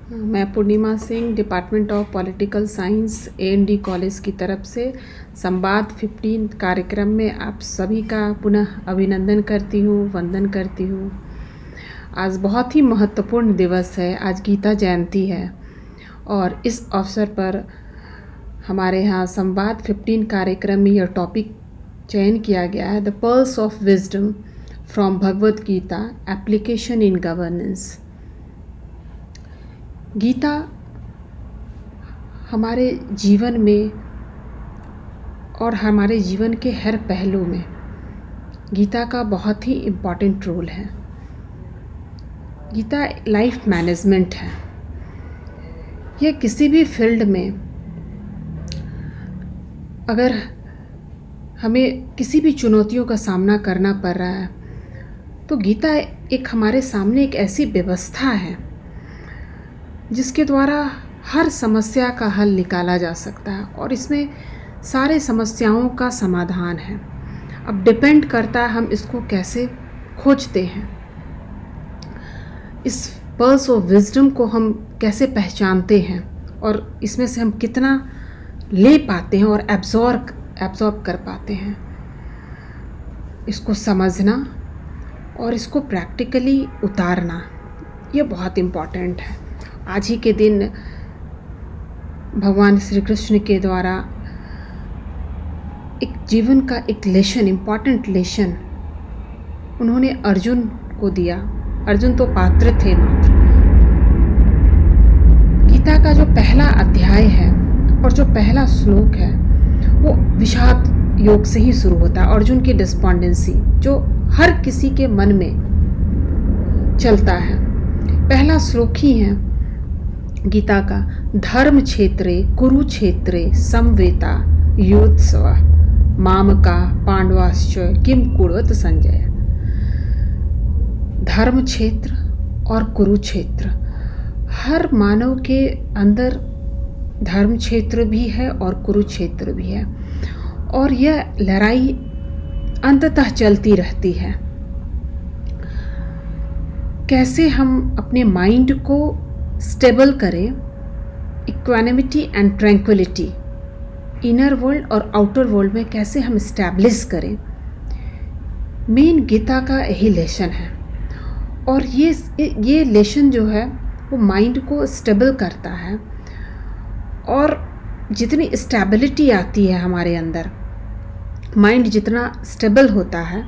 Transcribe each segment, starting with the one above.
मैं Purnima Singh, department of political science, AND college की तरफ से संवाद 15 कार्यक्रम में आप सभी का पुनः अभिनंदन करती हूँ, वंदन करती हूँ। आज बहुत ही महत्वपूर्ण दिवस है, आज गीता जयंती है और इस अवसर पर हमारे यहाँ संवाद 15 कार्यक्रम में यह टॉपिक चयन किया गया है, the pearls of wisdom from Bhagavad Gita, application in governance. Gita हमारे जीवन में और हमारे जीवन के हर पहलू में गीता का बहुत ही इम्पॉर्टेंट रोल है। गीता लाइफ मैनेजमेंट है। यह किसी भी फील्ड में अगर हमें किसी भी चुनौतियों का सामना करना पड़ रहा है तो गीता एक हमारे सामने एक ऐसी व्यवस्था है जिसके द्वारा हर समस्या का हल निकाला जा सकता है और इसमें सारे समस्याओं का समाधान है। अब डिपेंड करता है हम इसको कैसे खोजते हैं, इस पर्ल्स ऑफ विजडम को हम कैसे पहचानते हैं और इसमें से हम कितना ले पाते हैं और एब्जॉर्ब कर पाते हैं। इसको समझना और इसको प्रैक्टिकली उतारना ये बहुत इम्पॉर्टेंट है। आज ही के दिन भगवान श्री कृष्ण के द्वारा एक जीवन का एक लेसन, इम्पॉर्टेंट लेसन उन्होंने अर्जुन को दिया। अर्जुन तो पात्र थे मात्र। गीता का जो पहला अध्याय है और जो पहला श्लोक है वो विषाद योग से ही शुरू होता है। अर्जुन की डिस्पॉन्डेंसी जो हर किसी के मन में चलता है। पहला श्लोक ही है गीता का, धर्म क्षेत्रे कुरुक्षेत्रे समवेता योत्सव मामका पांडवाश्च किम कुर्वत संजय। धर्म क्षेत्र और कुरुक्षेत्र, हर मानव के अंदर धर्म क्षेत्र भी है और कुरुक्षेत्र भी है और यह लड़ाई अंततः चलती रहती है। कैसे हम अपने माइंड को स्टेबल करें, equanimity and tranquillity, inner world और आउटर वर्ल्ड में कैसे हम इस्टेब्लिश करें, मेन गीता का यही लेसन है। और ये लेसन जो है वो माइंड को स्टेबल करता है और जितनी स्टेबिलिटी आती है हमारे अंदर, माइंड जितना स्टेबल होता है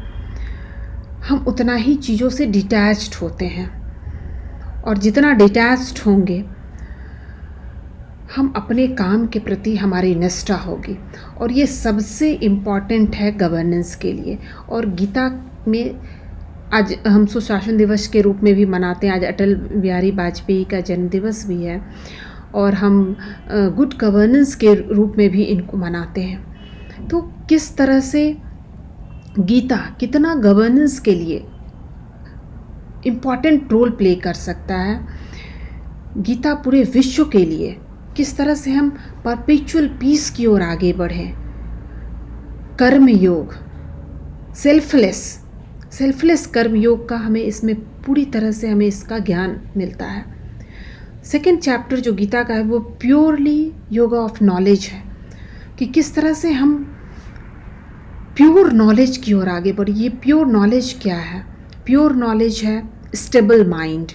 हम उतना ही चीज़ों से डिटैच्ड होते हैं और जितना डिटैच्ड होंगे हम अपने काम के प्रति हमारी निष्ठा होगी और ये सबसे इम्पॉर्टेंट है गवर्नेंस के लिए। और गीता में आज हम सुशासन दिवस के रूप में भी मनाते हैं। आज अटल बिहारी वाजपेयी का जन्म दिवस भी है और हम गुड गवर्नेंस के रूप में भी इनको मनाते हैं। तो किस तरह से गीता कितना गवर्नेंस के लिए इम्पॉर्टेंट रोल प्ले कर सकता है। गीता पूरे विश्व के लिए किस तरह से हम परपेचुअल पीस की ओर आगे बढ़ें। कर्म योग, सेल्फलेस कर्म योग का हमें इसमें पूरी तरह से हमें इसका ज्ञान मिलता है। सेकेंड चैप्टर जो गीता का है वो प्योरली योगा ऑफ नॉलेज है कि किस तरह से हम प्योर नॉलेज की ओर आगे बढ़े। ये प्योर नॉलेज क्या है? प्योर नॉलेज है स्टेबल माइंड,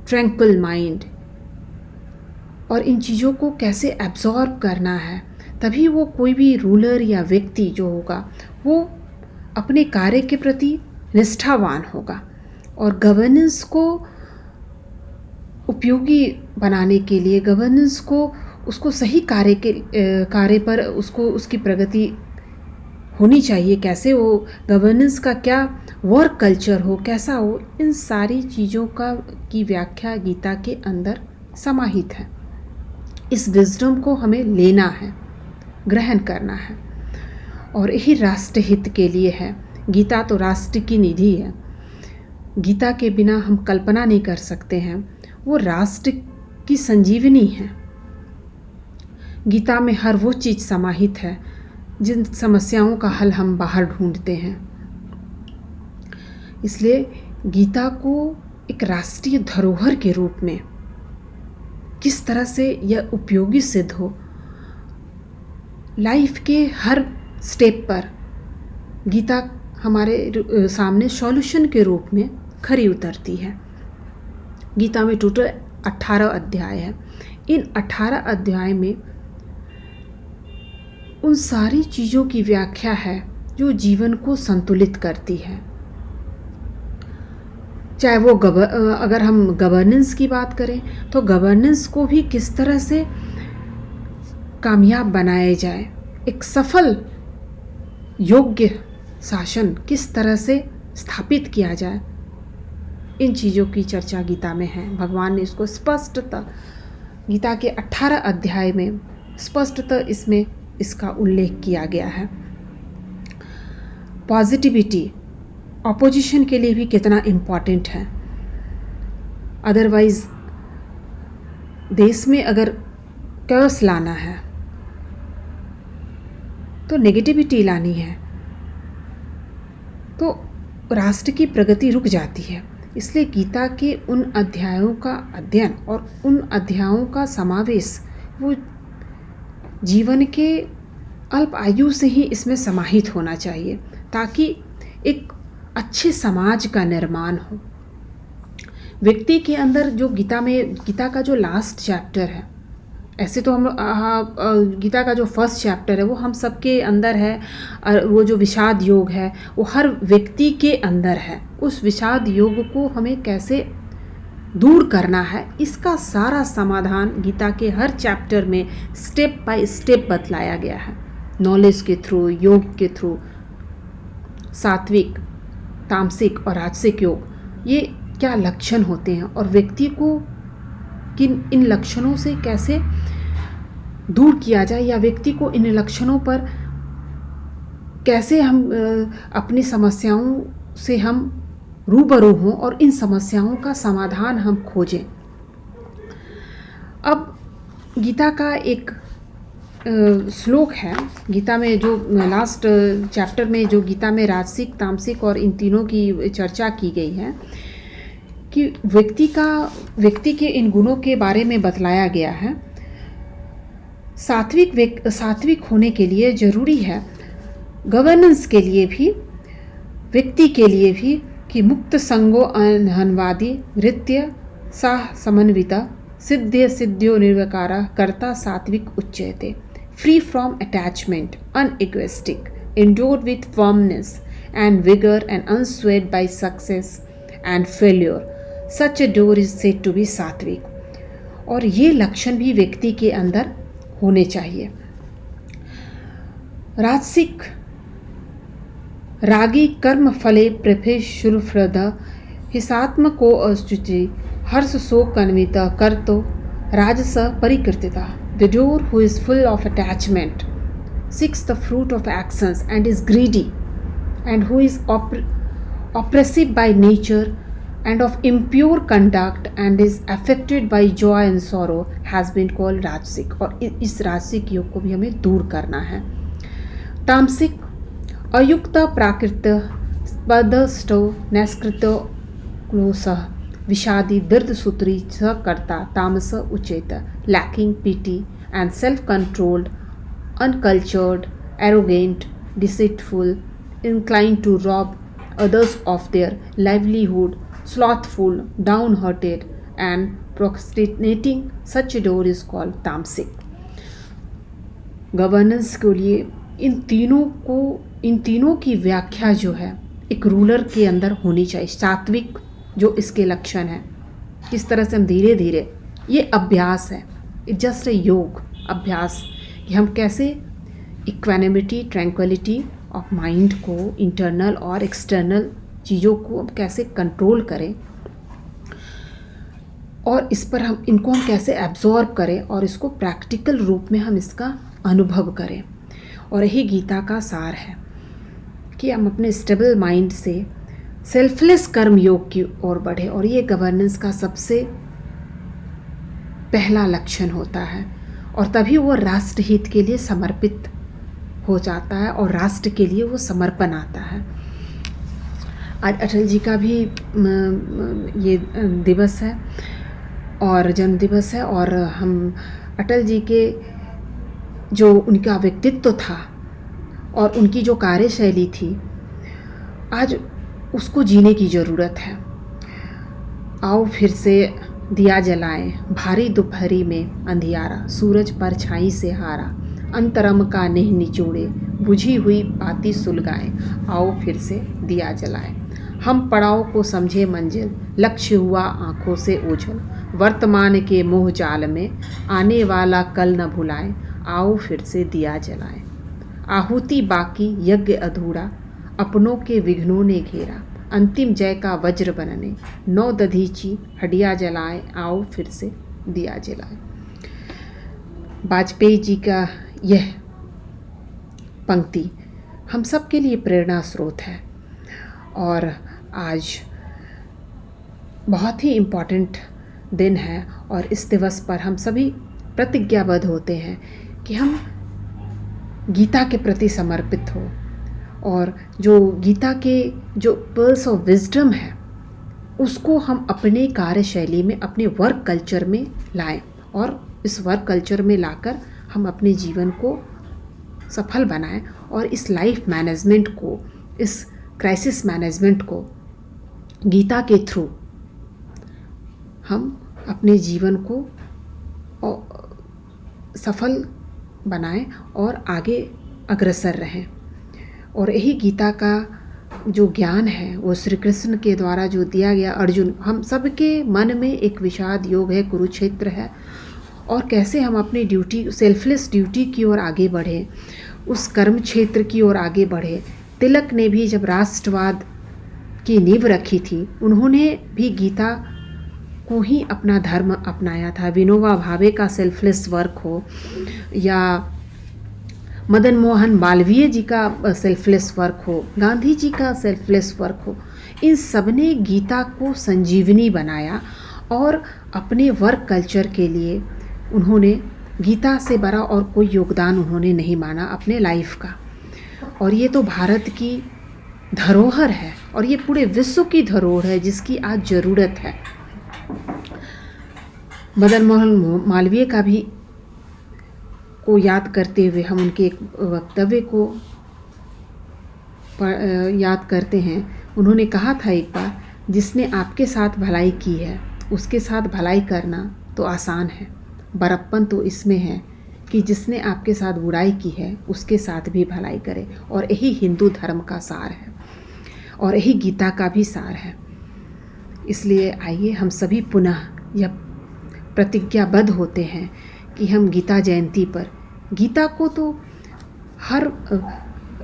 ट्रैंक्विल माइंड और इन चीज़ों को कैसे एब्जॉर्ब करना है। तभी वो कोई भी रूलर या व्यक्ति जो होगा वो अपने कार्य के प्रति निष्ठावान होगा और गवर्नेंस को उपयोगी बनाने के लिए, गवर्नेंस को उसको सही कार्य पर उसकी प्रगति होनी चाहिए। कैसे वो गवर्नेंस का क्या वर्क कल्चर हो, कैसा हो, इन सारी चीज़ों की व्याख्या गीता के अंदर समाहित है। इस विजडम को हमें लेना है, ग्रहण करना है और यही राष्ट्र हित के लिए है। गीता तो राष्ट्र की निधि है। गीता के बिना हम कल्पना नहीं कर सकते हैं। वो राष्ट्र की संजीवनी है। गीता में हर वो चीज़ समाहित है जिन समस्याओं का हल हम बाहर ढूंढते हैं। इसलिए गीता को एक राष्ट्रीय धरोहर के रूप में किस तरह से यह उपयोगी सिद्ध हो। लाइफ के हर स्टेप पर गीता हमारे सामने सॉल्यूशन के रूप में खरी उतरती है। गीता में टोटल 18 अध्याय है। इन 18 अध्याय में उन सारी चीज़ों की व्याख्या है जो जीवन को संतुलित करती है। चाहे वो अगर हम गवर्नेंस की बात करें तो गवर्नेंस को भी किस तरह से कामयाब बनाया जाए, एक सफल योग्य शासन किस तरह से स्थापित किया जाए, इन चीज़ों की चर्चा गीता में है। भगवान ने इसको स्पष्टतः गीता के 18 अध्याय में स्पष्टतः इसमें इसका उल्लेख किया गया है। पॉजिटिविटी ऑपोजिशन के लिए भी कितना इम्पॉर्टेंट है। अदरवाइज देश में अगर कैओस लाना है तो नेगेटिविटी लानी है तो राष्ट्र की प्रगति रुक जाती है। इसलिए गीता के उन अध्यायों का अध्ययन और उन अध्यायों का समावेश वो जीवन के अल्प आयु से ही इसमें समाहित होना चाहिए ताकि एक अच्छे समाज का निर्माण हो। व्यक्ति के अंदर जो गीता का जो लास्ट चैप्टर है, ऐसे तो हम गीता का जो फर्स्ट चैप्टर है वो हम सबके अंदर है, और वो जो विषाद योग है वो हर व्यक्ति के अंदर है। उस विषाद योग को हमें कैसे दूर करना है, इसका सारा समाधान गीता के हर चैप्टर में स्टेप बाय स्टेप बतलाया गया है। नॉलेज के थ्रू, योग के थ्रू, सात्विक, तामसिक और राजसिक योग, ये क्या लक्षण होते हैं और व्यक्ति को किन इन लक्षणों से कैसे दूर किया जाए, या व्यक्ति को इन लक्षणों पर कैसे हम अपनी समस्याओं से हम रूबरू हों और इन समस्याओं का समाधान हम खोजें। अब गीता का एक श्लोक है, गीता में जो लास्ट चैप्टर में जो गीता में राजसिक, तामसिक और इन तीनों की चर्चा की गई है कि व्यक्ति के इन गुणों के बारे में बतलाया गया है। सात्विक होने के लिए ज़रूरी है, गवर्नेंस के लिए भी, व्यक्ति के लिए भी, कि मुक्त संगो अनहनवादी नृत्य साह समन्विता सिद्ध्य सिद्ध्यो निर्विकारा कर्ता सात्विक उच्यते, free from attachment, unegoistic, endured with firmness and vigor and unswayed by success and failure, such a door is said to be सात्विक। और ये लक्षण भी व्यक्ति के अंदर होने चाहिए। राजसिक रागी कर्म फले प्रभे शुरफ्रद हिसात्मको अस्तुति हर्ष शोक अन्वित कर्तो राजस परिकृतिता, the door who is full of attachment seeks the fruit of actions and is greedy, and who is oppressive by nature and of impure conduct and is affected by joy and sorrow has been called राजसिक। और इस राजसिक योग को भी हमें दूर करना है। तामसिक अयुक्त प्राकृत पदस्थो नैस्कृत क्लोसः विषादी दर्द सूत्री स कर्ता तामस उचेत, lacking pity and self-controlled, uncultured, arrogant, deceitful, inclined to rob others of their livelihood, slothful, downhearted, and procrastinating, such a door is called तामसिक। गवर्नेंस के लिए इन तीनों की व्याख्या जो है एक रूलर के अंदर होनी चाहिए। सात्विक जो इसके लक्षण हैं, किस तरह से हम धीरे धीरे, ये अभ्यास है, इट्स जस्ट ए योग अभ्यास, कि हम कैसे इक्वानिमिटी, ट्रैंक्विलिटी ऑफ माइंड को, इंटरनल और एक्सटर्नल चीज़ों को हम कैसे कंट्रोल करें और इस पर इनको हम कैसे एब्जॉर्ब करें और इसको प्रैक्टिकल रूप में हम इसका अनुभव करें। और यही गीता का सार है कि हम अपने स्टेबल माइंड से सेल्फलेस कर्म योग की ओर बढ़े, और ये गवर्नेंस का सबसे पहला लक्षण होता है। और तभी वो राष्ट्र हित के लिए समर्पित हो जाता है और राष्ट्र के लिए वो समर्पण आता है। आज अटल जी का भी ये दिवस है। और जन्मदिवस है, और हम अटल जी के जो उनका व्यक्तित्व था और उनकी जो कार्यशैली थी, आज उसको जीने की ज़रूरत है। आओ फिर से दिया जलाएं, भारी दोपहरी में अंधियारा, सूरज परछाई से हारा, अंतरम का नेह निचोड़े, बुझी हुई बाती सुलगाएं। आओ फिर से दिया जलाएं, हम पड़ाव को समझे मंजिल, लक्ष्य हुआ आँखों से ओझल, वर्तमान के मोह जाल में आने वाला कल न भुलाएं। आओ फिर से दिया जलाएं, आहुति बाकी यज्ञ अधूरा, अपनों के विघ्नों ने घेरा, अंतिम जय का वज्र बनने, नौ दधीची हडिया जलाएं। आओ फिर से दिया जलाएं। वाजपेयी जी का यह पंक्ति हम सब के लिए प्रेरणा स्रोत है, और आज बहुत ही इम्पॉर्टेंट दिन है, और इस दिवस पर हम सभी प्रतिज्ञाबद्ध होते हैं कि हम गीता के प्रति समर्पित हो, और जो गीता के जो पर्ल्स ऑफ विजडम है उसको हम अपने कार्यशैली में, अपने वर्क कल्चर में लाएं, और इस वर्क कल्चर में लाकर हम अपने जीवन को सफल बनाएं, और इस लाइफ मैनेजमेंट को, इस क्राइसिस मैनेजमेंट को गीता के थ्रू हम अपने जीवन को सफल बनाएं और आगे अग्रसर रहें। और यही गीता का जो ज्ञान है वो श्री कृष्ण के द्वारा जो दिया गया, अर्जुन, हम सबके मन में एक विषाद योग है, कुरुक्षेत्र है, और कैसे हम अपनी ड्यूटी, सेल्फलेस ड्यूटी की ओर आगे बढ़े, उस कर्म क्षेत्र की ओर आगे बढ़े। तिलक ने भी जब राष्ट्रवाद की नींव रखी थी, उन्होंने भी गीता को ही अपना धर्म अपनाया था। विनोबा भावे का सेल्फलेस वर्क हो, या मदन मोहन मालवीय जी का सेल्फलेस वर्क हो, गांधी जी का सेल्फलेस वर्क हो, इन सब ने गीता को संजीवनी बनाया, और अपने वर्क कल्चर के लिए उन्होंने गीता से बड़ा और कोई योगदान उन्होंने नहीं माना अपने लाइफ का। और ये तो भारत की धरोहर है, और ये पूरे विश्व की धरोहर है जिसकी आज ज़रूरत है। मदन मोहन मालवीय का भी को याद करते हुए हम उनके एक वक्तव्य को याद करते हैं। उन्होंने कहा था एक बार, जिसने आपके साथ भलाई की है उसके साथ भलाई करना तो आसान है, बड़प्पन तो इसमें है कि जिसने आपके साथ बुराई की है उसके साथ भी भलाई करे। और यही हिंदू धर्म का सार है, और यही गीता का भी सार है। इसलिए आइए हम सभी पुनः यह प्रतिज्ञाबद्ध होते हैं कि हम गीता जयंती पर, गीता को तो हर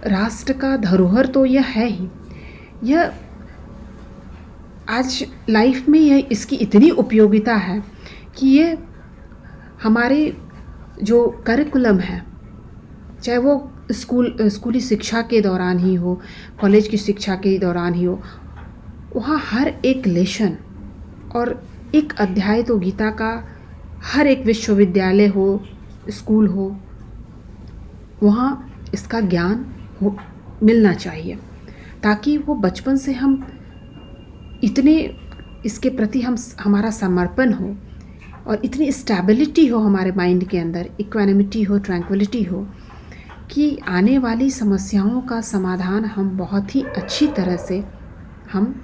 राष्ट्र का धरोहर तो यह है ही, यह आज लाइफ में यह इसकी इतनी उपयोगिता है कि ये हमारे जो करिकुलम है, चाहे वो स्कूली शिक्षा के दौरान ही हो, कॉलेज की शिक्षा के दौरान ही हो, वहाँ हर एक लेसन और एक अध्याय तो गीता का हर एक विश्वविद्यालय हो, स्कूल हो, वहाँ इसका ज्ञान मिलना चाहिए, ताकि वो बचपन से हम इतने इसके प्रति हमारा समर्पण हो, और इतनी स्टेबिलिटी हो हमारे माइंड के अंदर, इक्वानिमिटी हो, ट्रैंक्विलिटी हो, कि आने वाली समस्याओं का समाधान हम बहुत ही अच्छी तरह से हम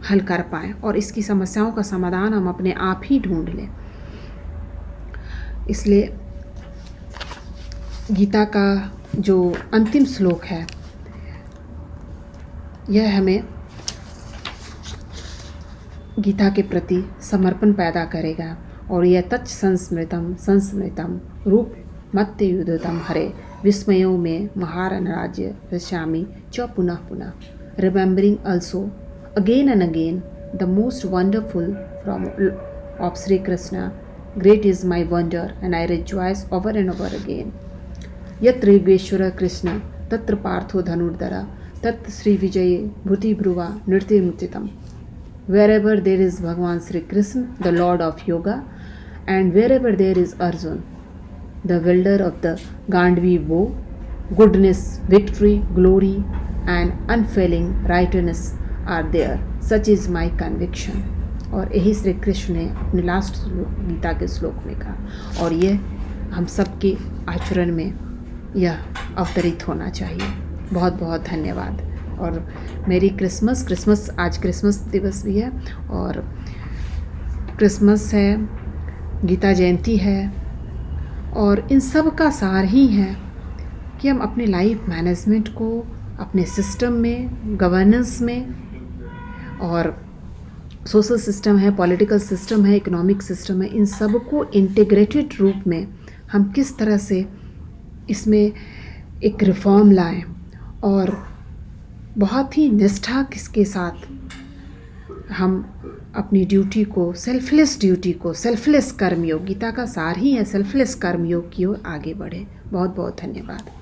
हल कर पाएँ, और इसकी समस्याओं का समाधान हम अपने आप ही ढूंढ लें। इसलिए गीता का जो अंतिम श्लोक है यह हमें गीता के प्रति समर्पण पैदा करेगा। और यह तच्च संस्मृतम रूप मत्ते युद्धतम हरे, विस्मयों में महारन राज्य रश्यामी च पुनः पुनः, remembering also again and again the most wonderful from of Sri Krishna. Great is my wonder and I rejoice over and over again. Yatra Yogeshwara Krishna tatra partho dhanurdara tat Sri Vijaye bhuti bhruva nirtimutitam. Wherever there is Bhagavan Sri Krishna, the Lord of Yoga, and wherever there is Arjun, the wielder of the Gandvi bow, goodness, victory, glory, and unfailing righteousness are there. Such is my conviction. और यही श्री कृष्ण ने अपने last Gita के श्लोक में कहा, और ये हम सबके आचरण में यह अवतरित होना चाहिए। बहुत बहुत धन्यवाद। और मेरी क्रिसमस आज क्रिसमस दिवस भी है, और क्रिसमस है, गीता जयंती है, और इन सब का सार ही है कि हम अपने लाइफ मैनेजमेंट को अपने सिस्टम में, गवर्नेंस में, और सोशल सिस्टम है, पॉलिटिकल सिस्टम है, इकोनॉमिक सिस्टम है, इन सब को इंटीग्रेटेड रूप में हम किस तरह से इसमें एक रिफॉर्म लाएं, और बहुत ही निष्ठा के साथ हम अपनी ड्यूटी को, सेल्फलेस कर्मयोग, गीता का सार ही है सेल्फलेस कर्मयोग की ओर आगे बढ़े। बहुत बहुत धन्यवाद।